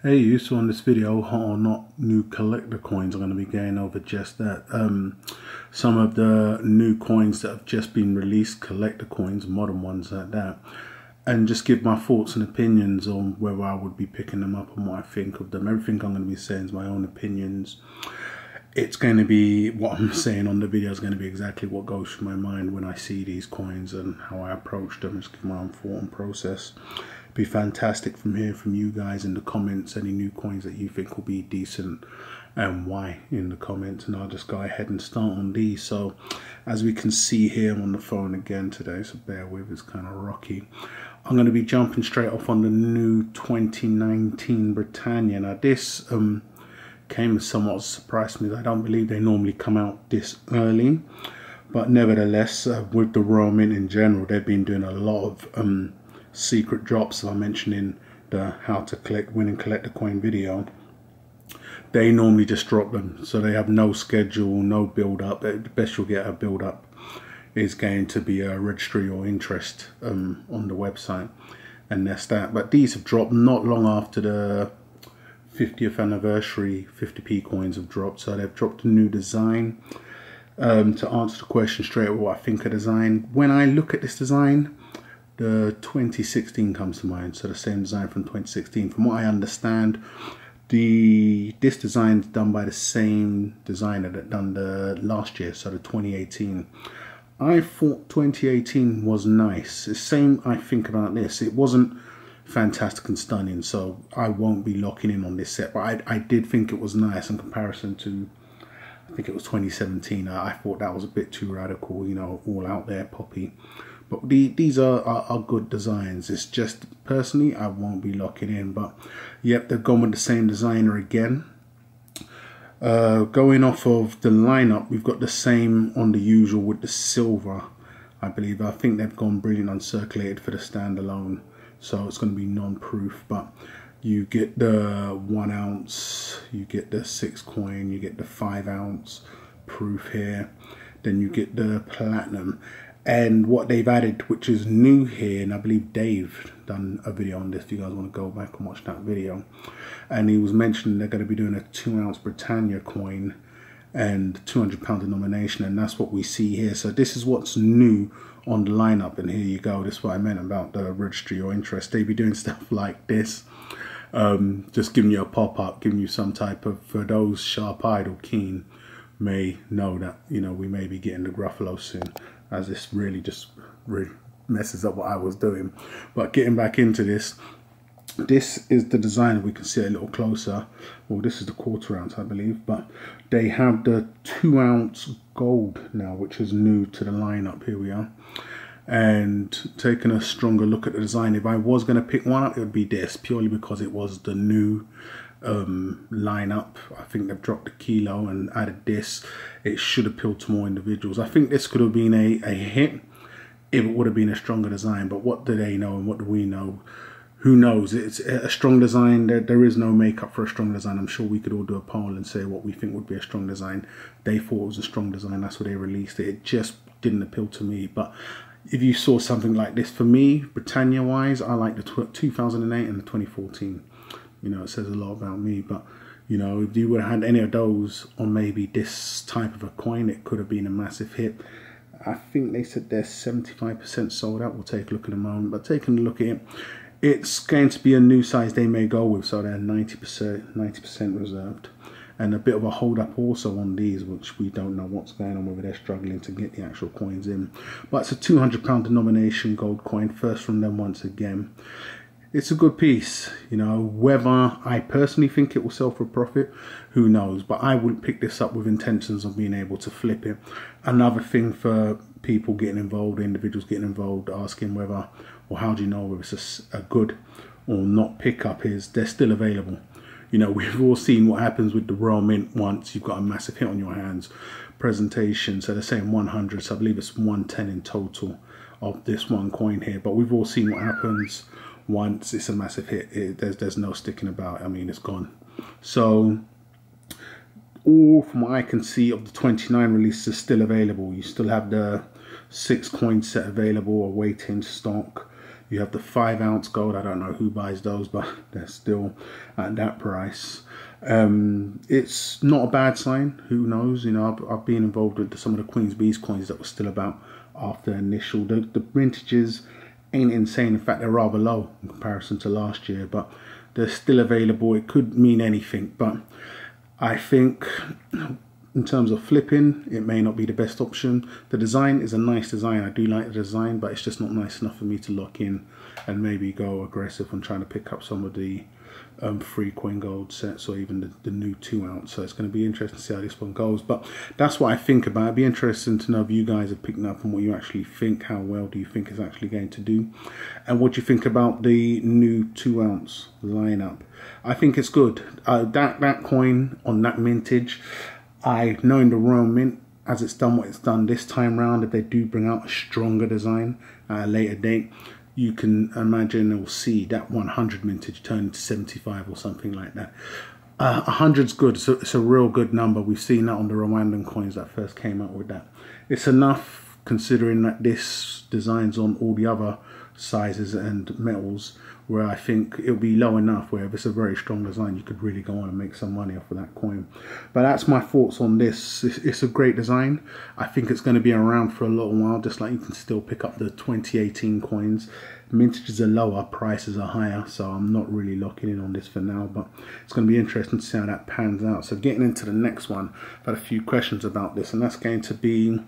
Hey, you saw in this video hot or not new collector coins. I'm going to be going over just that. Some of the new coins that have just been released, collector coins, modern ones like that, and just give my thoughts and opinions on whether I would be picking them up and what I think of them. Everything I'm going to be saying is my own opinions. It's going to be, what I'm saying on the video is going to be exactly what goes through my mind when I see these coins and how I approach them. Just give my own thought and process. It'd be fantastic from hearing from you guys in the comments, any new coins that you think will be decent and why in the comments, and I'll just go ahead and start on these. So as we can see here, I'm on the phone again today, so bear with, it's kind of rocky. I'm going to be jumping straight off on the new 2019 Britannia. Now this came as somewhat surprised me. I don't believe they normally come out this early, but nevertheless, with the Royal Mint in general, they've been doing a lot of secret drops. I mentioned in the how to collect, win and collect a coin video, they normally just drop them, so they have no schedule, no build up. The best you'll get a build up is going to be a registry or interest on the website, and that's that. But these have dropped not long after the 50th anniversary. 50p coins have dropped, so they've dropped a new design. To answer the question straight away, what I think of design, when I look at this design, the 2016 comes to mind, so the same design from 2016. From what I understand, this design is done by the same designer that done the last year, so the 2018. I thought 2018 was nice. The same I think about this. It wasn't fantastic and stunning, so I won't be locking in on this set, but I did think it was nice in comparison to, I think it was 2017. I thought that was a bit too radical, you know, all out there poppy. But these are good designs. It's just, personally, I won't be locking in. But yep, they've gone with the same designer again. Going off of the lineup, we've got the same on the usual with the silver, I believe. I think they've gone brilliant uncirculated for the standalone, so it's going to be non-proof. But you get the 1 ounce, you get the 6 coin, you get the 5 ounce proof here, then you get the platinum. And what they've added, which is new here, and I believe Dave done a video on this if you guys want to go back and watch that video, and he was mentioning they're going to be doing a 2 ounce Britannia coin and £200 denomination, and that's what we see here. So this is what's new on the lineup, and here you go. This is what I meant about the registry or interest. They be doing stuff like this, just giving you a pop-up, giving you some type of, for those sharp-eyed or keen may know that, you know, we may be getting the Gruffalo soon, as this really just messes up what I was doing. But getting back into this, this is the design. We can see it a little closer. Well, this is the 1/4 ounce, I believe, but they have the 2 ounce gold now, which is new to the lineup. Here we are. And taking a stronger look at the design, if I was going to pick one up, it would be this, purely because it was the new lineup. I think they've dropped a kilo and added this. It should appeal to more individuals. I think this could have been a hit if it would have been a stronger design, but what do they know and what do we know? Who knows? It's a strong design. There is no makeup for a strong design. I'm sure we could all do a poll and say what we think would be a strong design. They thought it was a strong design, that's why they released it. It just didn't appeal to me. But if you saw something like this, for me, Britannia wise, I like the 2008 and the 2014. You know, it says a lot about me. But you know, if you would have had any of those on maybe this type of a coin, it could have been a massive hit. I think they said they're 75% sold out. We'll take a look in a moment. But taking a look at it, it's going to be a new size they may go with, so they're 90% reserved. And a bit of a hold up also on these, which we don't know what's going on, whether they're struggling to get the actual coins in. But it's a £200 denomination gold coin, first from them once again. It's a good piece, you know. Whether I personally think it will sell for a profit, who knows, but I wouldn't pick this up with intentions of being able to flip it. Another thing for people getting involved, individuals getting involved, asking whether, or how do you know whether it's a good or not pickup, is they're still available. You know, we've all seen what happens with the Royal Mint once you've got a massive hit on your hands. Presentation, so they're saying 100, so I believe it's 110 in total of this one coin here, but we've all seen what happens once it's a massive hit. There's no sticking about. I mean, it's gone. So all from what I can see of the 29 releases is still available. You still have the 6 coin set available, awaiting stock. You have the 5-ounce gold. I don't know who buys those, but they're still at that price. It's not a bad sign. Who knows? You know, I've been involved with some of the Queen's Bees coins that were still about after initial. The vintages ain't insane. In fact, they're rather low in comparison to last year, but they're still available. It could mean anything, but I think in terms of flipping, it may not be the best option. The design is a nice design. I do like the design, but it's just not nice enough for me to lock in and maybe go aggressive on trying to pick up some of the free coin gold sets, or even the new 2-ounce. So it's going to be interesting to see how this one goes. But that's what I think about it. It'd be interesting to know if you guys have picked up and what you actually think. How well do you think it's actually going to do? And what do you think about the new 2-ounce lineup? I think it's good. That coin on that mintage, I know in the Royal Mint, as it's done what it's done this time round, if they do bring out a stronger design at a later date, you can imagine or see that 100 mintage turn into 75 or something like that. 100's good. So it's a real good number. We've seen that on the Rwandan coins that first came out with that. It's enough considering that this design's on all the other sizes and metals, where I think it'll be low enough where if it's a very strong design, you could really go on and make some money off of that coin. But that's my thoughts on this. It's a great design. I think it's going to be around for a little while, just like you can still pick up the 2018 coins. Mintages are lower, prices are higher, so I'm not really locking in on this for now, but it's going to be interesting to see how that pans out. So getting into the next one, I've had a few questions about this, and that's going to be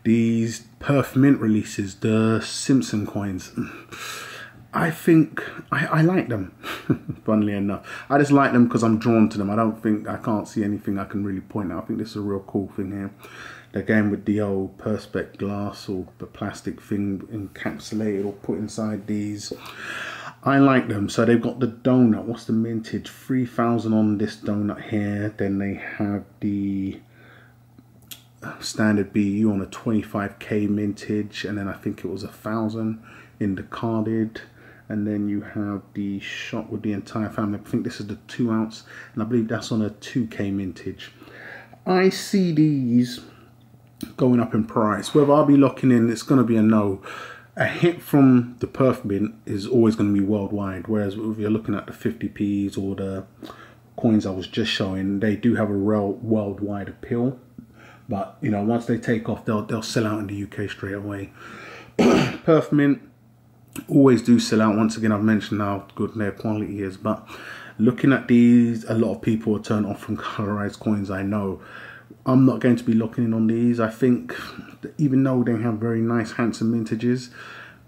these Perth Mint releases, the Simpson coins. I think I like them, funnily enough. I just like them because I'm drawn to them. I can't see anything I can really point out. I think this is a real cool thing here. They're going with the old Perspex glass or the plastic thing encapsulated or put inside these. I like them. So they've got the donut. What's the mintage? 3,000 on this donut here. Then they have the standard BU on a 25k mintage, and then I think it was 1,000 in the carded. And then you have the shot with the entire family. I think this is the 2-ounce, and I believe that's on a 2k mintage. I see these going up in price. Whether I'll be locking in, it's going to be a no. A hit from the Perth Mint is always going to be worldwide, whereas if you're looking at the 50p's or the coins I was just showing, they do have a real worldwide appeal. But you know, once they take off, they'll sell out in the UK straight away. Perth Mint always do sell out. Once again, I've mentioned how good their quality is, but looking at these, a lot of people are turned off from colorized coins. I know. I'm not going to be locking in on these. I think that even though they have very nice, handsome mintages,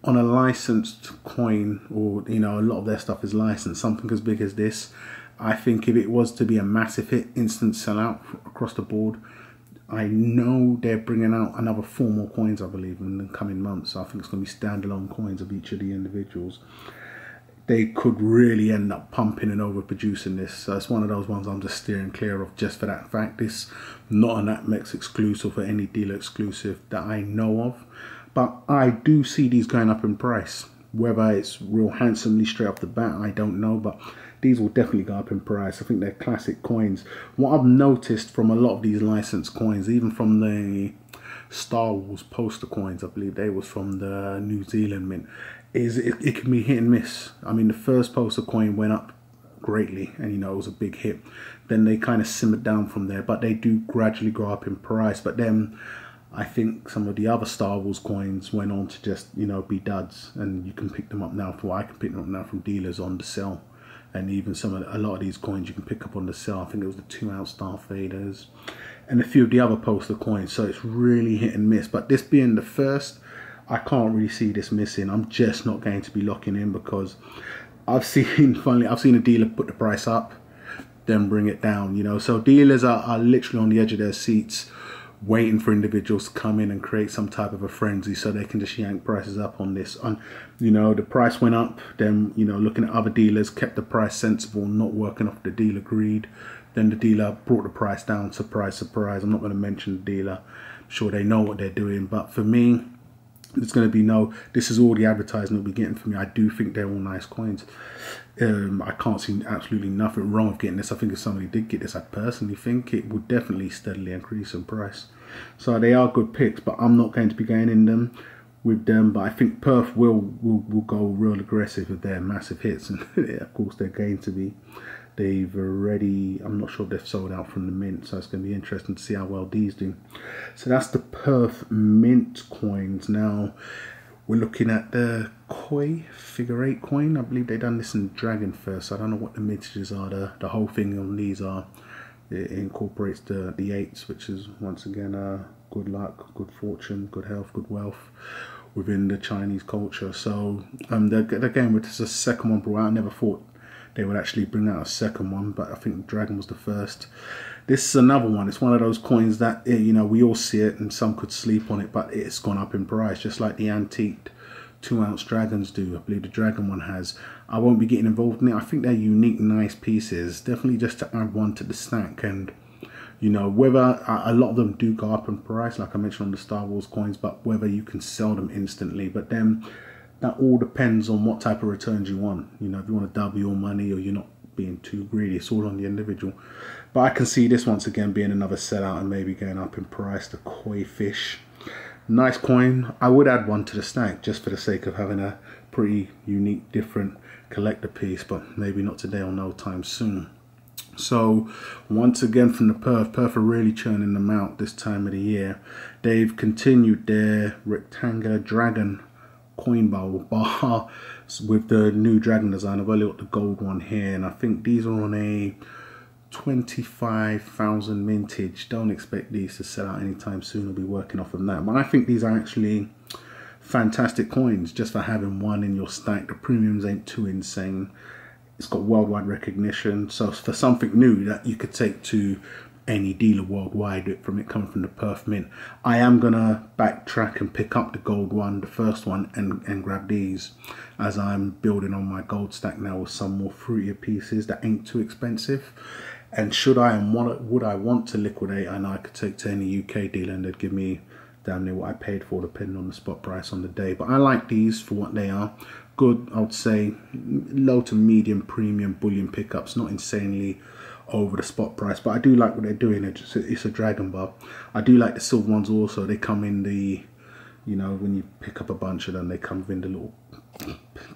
on a licensed coin, or you know, a lot of their stuff is licensed, something as big as this, I think if it was to be a massive hit, instant sellout across the board, I know they're bringing out another 4 more coins, I believe, in the coming months. So I think it's going to be standalone coins of each of the individuals. They could really end up pumping and overproducing this. So it's one of those ones I'm just steering clear of just for that fact. This not an APMEX exclusive or any dealer exclusive that I know of. But I do see these going up in price. Whether it's real handsomely straight off the bat, I don't know. But these will definitely go up in price. I think they're classic coins. What I've noticed from a lot of these licensed coins, even from the Star Wars poster coins, I believe they was from the New Zealand Mint, is it can be hit and miss. I mean, the first poster coin went up greatly, and you know, it was a big hit. Then they kind of simmered down from there, but they do gradually go up in price. But then I think some of the other Star Wars coins went on to just, you know, be duds, and you can pick them up now. I can pick them up now from dealers on the sell. And even a lot of these coins you can pick up on the sell. I think it was the 2-ounce Darth Vaders and a few of the other poster coins. So it's really hit and miss. But this being the first, I can't really see this missing. I'm just not going to be locking in because I've seen a dealer put the price up, then bring it down. You know, so dealers are literally on the edge of their seats, waiting for individuals to come in and create some type of a frenzy so they can just yank prices up on this. And you know, the price went up, then you know, looking at other dealers kept the price sensible, not working off the dealer greed. Then the dealer brought the price down. Surprise, surprise. I'm not going to mention the dealer. I'm sure they know what they're doing, but for me, it's going to be no. This is all the advertising we'll be getting for me. I do think they're all nice coins. I can't see absolutely nothing wrong with getting this. I think if somebody did get this, I personally think it would definitely steadily increase in price. So they are good picks, but I'm not going to be going in them. with them, but I think Perth will go real aggressive with their massive hits, and of course they're going to be. They've already, I'm not sure if they've sold out from the mint, so it's going to be interesting to see how well these do. So that's the Perth mint coins. Now we're looking at the Koi figure 8 coin. I believe they've done this in Dragon first. I don't know what the mintages are. The whole thing on these are, it incorporates the 8s, which is once again good luck, good fortune, good health, good wealth within the Chinese culture. So again, with this a second one brought out, I never thought they would actually bring out a second one, but I think Dragon was the first. This is another one. It's one of those coins that, you know, we all see it and some could sleep on it, but it's gone up in price, just like the antiqued 2-ounce dragons do. I believe the Dragon one has. I won't be getting involved in it. I think they're unique, nice pieces. Definitely just to add one to the stack. And, you know, whether a lot of them do go up in price, like I mentioned on the Star Wars coins, but whether you can sell them instantly. But then that all depends on what type of returns you want. You know, if you want to double your money or you're not being too greedy, it's all on the individual. But I can see this once again being another sellout and maybe going up in price. The Koi fish, nice coin. I would add one to the stack just for the sake of having a pretty unique, different collector piece, but maybe not today or no time soon. So once again from the Perth are really churning them out this time of the year. They've continued their rectangular dragon coin bar with the new dragon design. I've only got the gold one here, and I think these are on a 25,000 mintage. Don't expect these to sell out anytime soon. I'll be working off of that, but I think these are actually fantastic coins just for having one in your stack. The premiums ain't too insane. It's got worldwide recognition, so for something new that you could take to any dealer worldwide from it coming from the Perth mint. I am gonna backtrack and pick up the gold one, the first one, and grab these, as I'm building on my gold stack now with some more fruitier pieces that ain't too expensive. And should I and would I want to liquidate, I know I could take to any UK dealer and they'd give me damn near what I paid for, depending on the spot price on the day. But I like these for what they are. Good, I would say low to medium premium bullion pickups, not insanely over the spot price, but I do like what they're doing. It's a dragon bar. I do like the silver ones also. They come in the, you know, when you pick up a bunch of them, they come in the little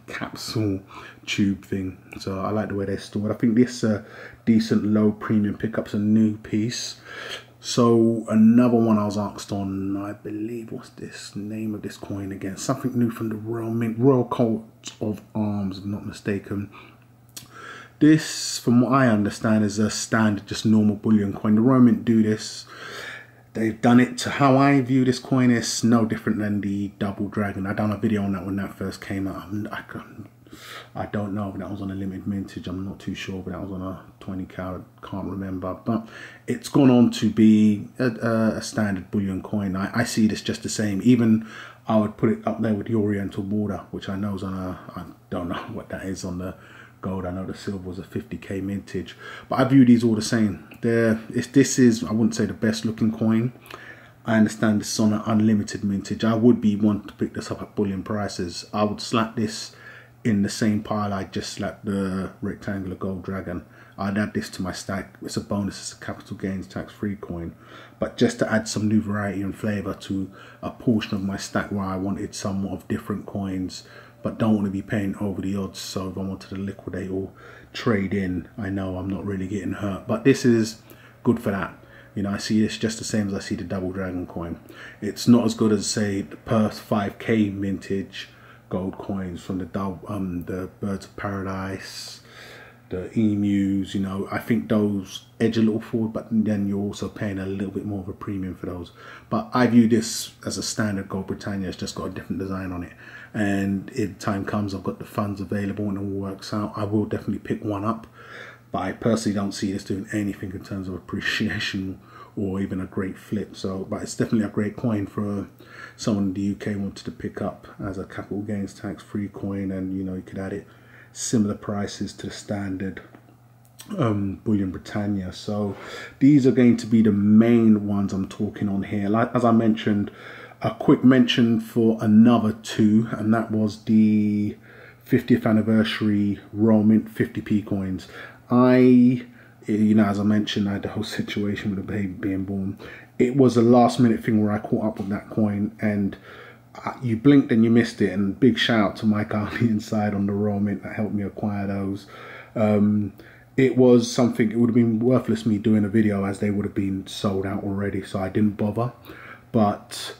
capsule tube thing. So I like the way they're stored. I think this decent low premium pickup's a new piece. So another one I was asked on, I believe, what's this name of this coin again? Something new from the Royal Mint, Royal Coat of Arms, if I'm not mistaken. This, from what I understand, is a standard, just normal bullion coin. The Royal Mint do this. They've done it to how I view this coin. It's no different than the Double Dragon. I done a video on that when that first came out. I don't know if that was on a limited mintage. I'm not too sure, but that was on a 20 carat. Can't remember. But it's gone on to be a standard bullion coin. I see this just the same. Even I would put it up there with the Oriental Border, which I know is on a, I don't know what that is on the gold. I know the silver was a 50k mintage, but I view these all the same. This is, I wouldn't say the best looking coin. I understand this is on an unlimited mintage. I would be one to pick this up at bullion prices. I would slap this in the same pile I just slapped the rectangular gold dragon. I'd add this to my stack. It's a bonus, it's a capital gains tax free coin, but just to add some new variety and flavor to a portion of my stack where I wanted somewhat of different coins, but don't want to be paying over the odds. So if I wanted to liquidate or trade in, I know I'm not really getting hurt, but this is good for that. You know, I see this just the same as I see the Double Dragon coin. It's not as good as, say, the Perth 5k mintage gold coins from the Birds of Paradise, the Emus. You know, I think those edge a little forward, but then you're also paying a little bit more of a premium for those. But I view this as a standard Gold Britannia. It's just got a different design on it, and if time comes, I've got the funds available and it all works out, I will definitely pick one up. But I personally don't see this doing anything in terms of appreciation or even a great flip. So, but it's definitely a great coin for someone in the UK wanted to pick up as a capital gains tax free coin, and you know, you could add it similar prices to the standard bullion Britannia. So these are going to be the main ones I'm talking on here. Like as I mentioned, a quick mention for another two, and that was the 50th anniversary Royal Mint 50p coins. You know, as I mentioned, I had the whole situation with the baby being born. It was a last minute thing where I caught up with that coin, and you blinked and you missed it. And big shout out to Mike Arley inside on the Raw Mint that helped me acquire those. It was something, it would have been worthless me doing a video as they would have been sold out already, so I didn't bother. But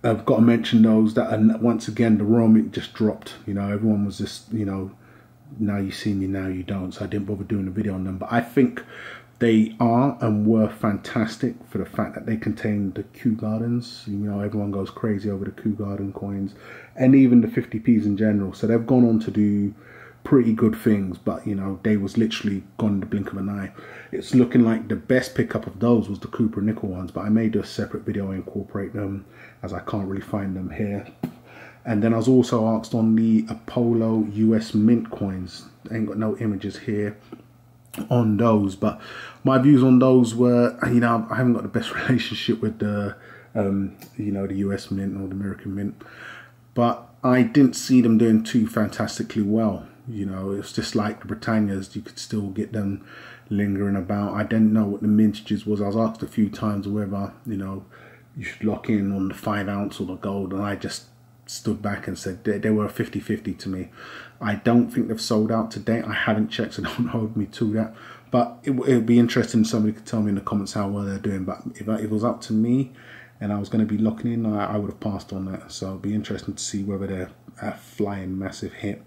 I've got to mention those that, and once again, the Raw Mint just dropped. You know, everyone was just, you know, now you see me, now you don't. So I didn't bother doing a video on them. But I think they are and were fantastic for the fact that they contain the Kew Gardens. You know, everyone goes crazy over the Kew Garden coins and even the 50p's in general. So they've gone on to do pretty good things, but you know, they was literally gone in the blink of an eye. It's looking like the best pickup of those was the Cooper Nickel ones, but I made a separate video and incorporate them as I can't really find them here. And then I was also asked on the Apollo US Mint coins. I ain't got no images here on those, but my views on those were, you know, I haven't got the best relationship with the you know, the US Mint or the American Mint, but I didn't see them doing too fantastically well. You know, it's just like the Britannias, you could still get them lingering about. I didn't know what the mintages was. I was asked a few times whether, you know, you should lock in on the 5 ounce or the gold, and I just stood back and said they were a 50-50 to me. I don't think they've sold out to date. I haven't checked, so don't hold me to that. But it would be interesting if somebody could tell me in the comments how well they're doing. But if it was up to me and I was going to be locking in, I would have passed on that. So it'll be interesting to see whether they're a flying massive hit,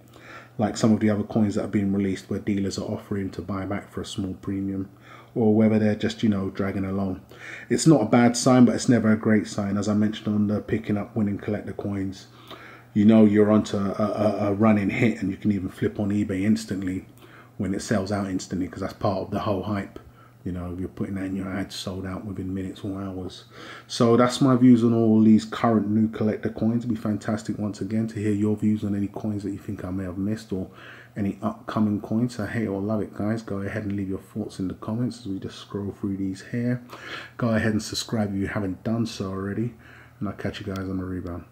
like some of the other coins that have been released where dealers are offering to buy back for a small premium, or whether they're just, you know, dragging along. It's not a bad sign, but it's never a great sign. As I mentioned on the picking up winning collector coins, you know you're onto a running hit, and you can even flip on eBay instantly when it sells out instantly, because that's part of the whole hype. You know, you're putting that in your ad, sold out within minutes or hours. So that's my views on all these current new collector coins. It'd be fantastic once again to hear your views on any coins that you think I may have missed, or any upcoming coins. So hate or love it, guys. Go ahead and leave your thoughts in the comments as we just scroll through these here. Go ahead and subscribe if you haven't done so already, and I'll catch you guys on the rebound.